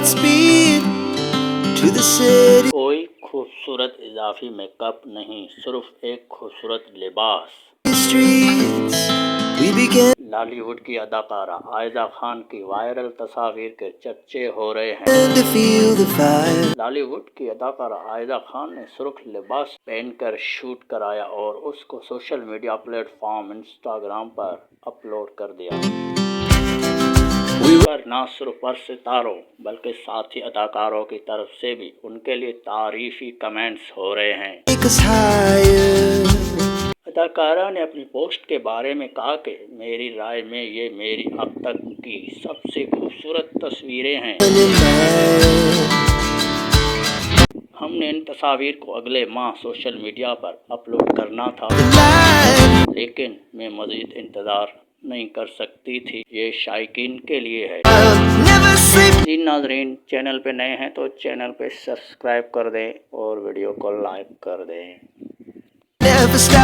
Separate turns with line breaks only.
Godspeed to the city
کوئی خوبصورت اضافی میک اپ نہیں، صرف ایک خوبصورت لباس۔
streets. We began
lolly would کی اداکارہ عائزہ خان کی وائرل تصاویر کے چرچے ہو رہے ہیں۔
to feel the fire.
Lolly would کی اداکارہ عائزہ خان نے سرخ لباس پہن کر شوٹ کرایا اور اس کو social media platform Instagram پر اپلوڈ کر دیا۔ پر نہ صرف پر ستاروں بلکہ ساتھی اداکاروں کی طرف سے بھی ان کے لیے تعریفی کمنٹس ہو رہے ہیں۔
Take us higher.
اداکارہ نے اپنی پوسٹ کے بارے میں کہا کہ میری رائے میں یہ میری اب تک کی سب سے خوبصورت تصویریں ہیں۔ ہم نے ان تصاویر کو اگلے ماہ سوشل میڈیا پر اپلوڈ کرنا تھا، لیکن میں مزید انتظار نہیں کر سکتی تھی، یہ شائقین کے لیے ہے۔
Never sleep.
جی ناظرین، چینل پہ نئے ہیں تو چینل پہ سبسکرائب کر دیں اور ویڈیو کو لائک کر دیں۔
Never stop.